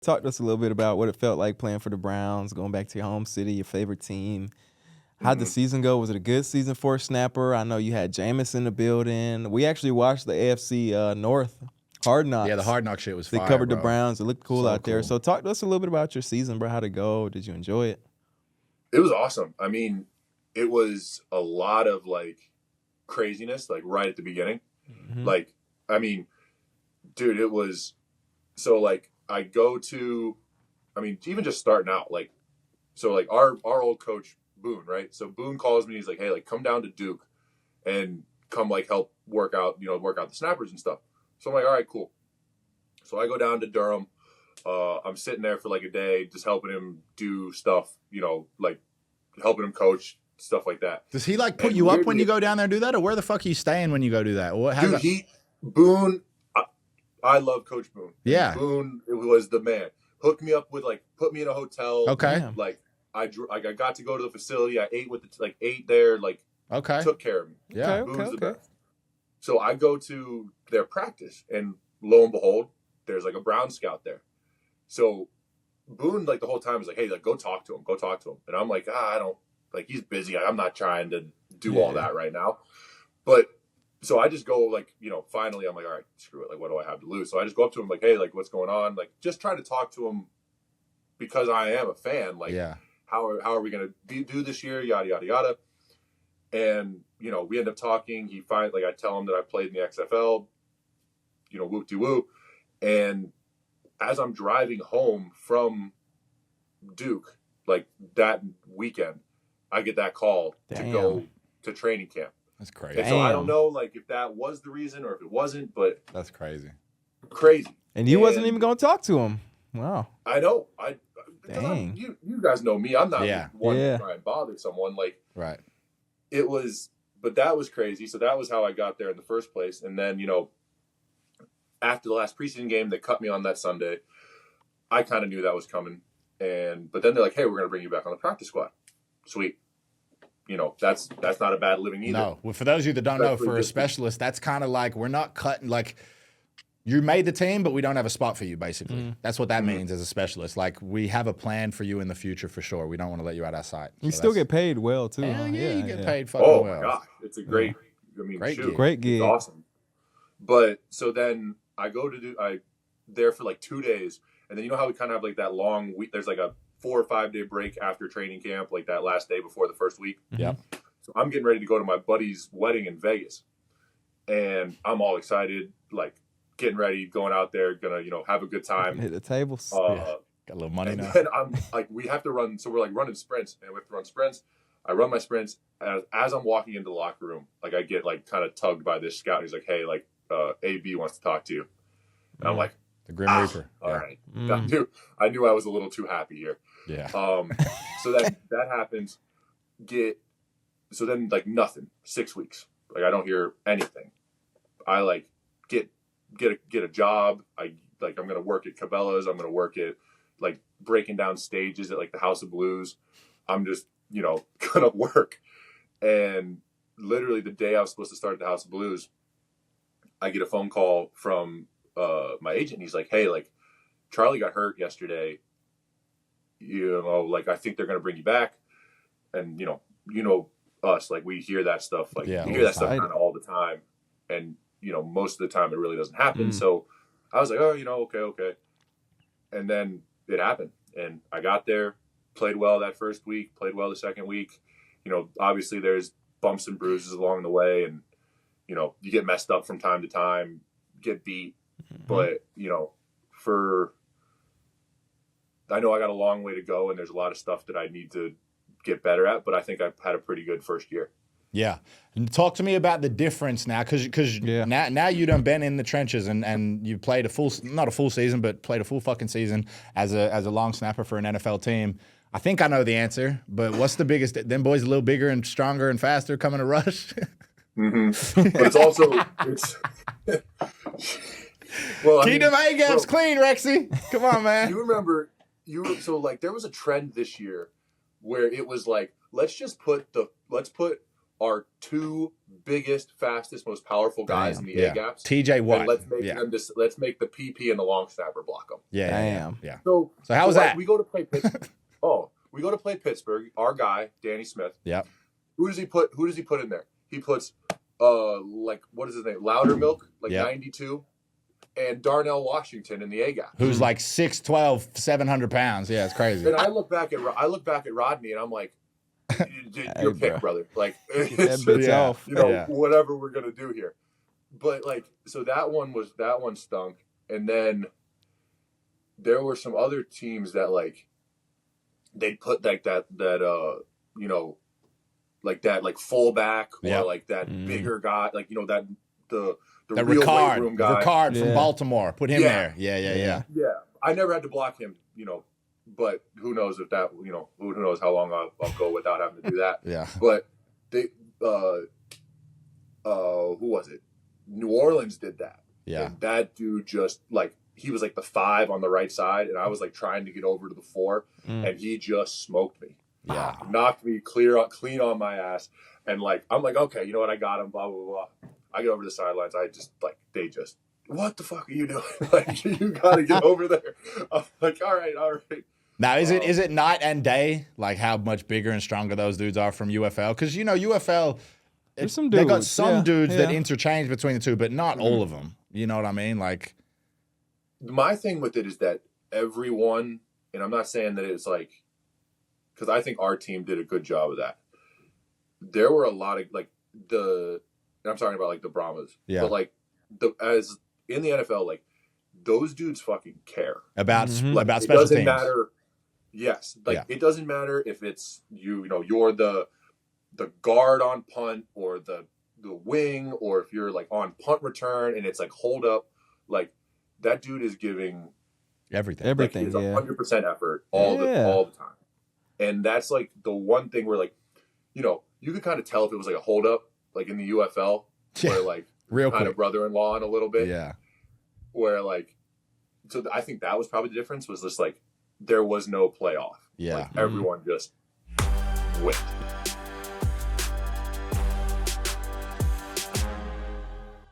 Talk to us a little bit about what it felt like playing for the Browns, going back to your home city, your favorite team. How'd the season go? Was it a good season for a snapper? I know you had Jameis in the building. We actually watched the AFC North Hard Knocks. Yeah, the Hard Knock shit was They fire, covered bro. the Browns. It looked cool out there. Cool. So talk to us a little bit about your season, bro. How'd it go? Did you enjoy it? It was awesome. I mean, it was a lot of like craziness, like right at the beginning. Like, I mean, dude, it was so like I go to, I mean, even just starting out, like, so like our old coach Boone, right? So Boone calls me. He's like, hey, like come down to Duke and come like help work out the snappers and stuff. So I'm like, all right, cool. So I go down to Durham. I'm sitting there for like a day, just helping him do stuff, like helping him coach, stuff like that. Does he like put you up when you go down there and do that, or where the fuck are you staying when you go do that? Dude, Boone, I love Coach Boone. Yeah, Boone was the man. Hooked me up with like, put me in a hotel. Okay, like I got to go to the facility. I ate there. Like, okay, took care of me. Yeah, Boone's the best. So I go to their practice, and lo and behold, there's like a Brown scout there. So Boone, like the whole time, is like, hey, like go talk to him. And I'm like, I don't, like he's busy. I'm not trying to do all that right now. But so I just go like, finally I'm like, all right, screw it. Like, what do I have to lose? So I just go up to him like, hey, like what's going on? Like just try to talk to him because I am a fan. Like, how are we going to do this year? Yada, yada, yada. And, we end up talking. He finally, like I tell him that I played in the XFL, whoop-de-woo. And as I'm driving home from Duke, like that weekend, I get that call to go to training camp. That's crazy. And so I don't know, like, if that was the reason or if it wasn't, but that's crazy. And you wasn't even going to talk to him. Wow. I know. You guys know me. I'm not one to try and bother someone. Like, right. It was, but that was crazy. So that was how I got there in the first place. And then, after the last preseason game, they cut me on that Sunday. I kind of knew that was coming. But then they're like, hey, we're going to bring you back on the practice squad. Sweet. That's not a bad living either. No. Well, for those of you that don't know, for a specialist, that's kind of like we're not cutting, like you made the team, but we don't have a spot for you, basically. That's what that means as a specialist. Like we have a plan for you in the future for sure. We don't want to let you out of sight. You still get paid well, too. Hell yeah, you get paid fucking well. Oh, my gosh. It's a great, great gig. It's awesome. But so then I go to there for like 2 days. And then how we kind of have like that long week. There's like a 4 or 5 day break after training camp, like that last day before the first week. Yeah. So I'm getting ready to go to my buddy's wedding in Vegas. And I'm all excited, like getting ready, going out there, gonna, have a good time. Hit the tables. Got a little money now. And I'm like, we have to run. So we're like running sprints, and we have to run sprints. I run my sprints. As I'm walking into the locker room, like I get like kind of tugged by this scout. He's like, hey, like AB wants to talk to you. And I'm like, the Grim Reaper. All right. I knew I was a little too happy here. Yeah. So that happens. So then like nothing. 6 weeks. Like I don't hear anything. I like get a job. I'm gonna work at Cabela's. I'm gonna work at like breaking down stages at like the House of Blues. I'm just gonna work. And literally the day I was supposed to start at the House of Blues, I get a phone call from my agent. He's like, hey, like Charlie got hurt yesterday. Like I think they're gonna bring you back. And us, like we hear that stuff, like you hear that stuff kind of all the time. And most of the time it really doesn't happen. So I was like, oh, okay. And then it happened. And I got there, played well that first week, played well the second week. Obviously there's bumps and bruises along the way, and you get messed up from time to time, get beat. But, I know I got a long way to go, and there's a lot of stuff that I need to get better at, but I think I've had a pretty good first year. Yeah. And talk to me about the difference now, because now you done been in the trenches and you played not a full season, but played a full fucking season as a long snapper for an NFL team. I think I know the answer, but what's the biggest? Them boys a little bigger and stronger and faster coming to rush? But it's also well, keep them A-gaps clean, Rexy. Come on, man. You remember so like there was a trend this year where it was like let's put our two biggest, fastest, most powerful guys in the A gaps. TJ Watt. And let's make the PP and the long snapper block them. Yeah. So how was that? We go to play Pittsburgh. We go to play Pittsburgh. Our guy, Danny Smith. Yep. Who does he put in there? He puts what is his name? Loudermilk, 92. And Darnell Washington in the A gap. Who's like 6'12", 700 pounds. Yeah, it's crazy. And I look back at Rodney and I'm like, you're picked, brother. Like, off. Whatever we're gonna do here. But so that one stunk. And then there were some other teams that they put that fullback or that bigger guy, the real weight room guy. Ricard from Baltimore. Put him there. Yeah. Yeah. I never had to block him, but who knows if that, who knows how long I'll go without having to do that. Yeah. But they, who was it? New Orleans did that. Yeah. And that dude just he was the 5 on the right side, and I was trying to get over to the 4, and he just smoked me. Yeah. Knocked me clean on my ass. And I'm okay, you know what? I got him, blah, blah, blah. I get over to the sidelines. I just they just, what the fuck are you doing? You got to get over there. I'm all right. Now, is it night and day, how much bigger and stronger those dudes are from UFL? Because, UFL, they got some dudes that interchange between the two, but not all of them. You know what I mean? My thing with it is that everyone, and I'm not saying that it's because I think our team did a good job of that. There were a lot of, I'm talking about the Brahmas. Yeah. But as in the NFL, those dudes fucking care about special teams. It doesn't matter. Yes. It doesn't matter if it's you're the guard on punt or the wing, or if you're on punt return and it's hold up, that dude is giving everything. He's 100% effort all the time. And that's the one thing where you could kind of tell if it was a hold up, in the UFL, where real kind of brother-in-law in a little bit. Yeah. Where so I think that was probably the difference, was just there was no playoff. Yeah. Everyone just whipped.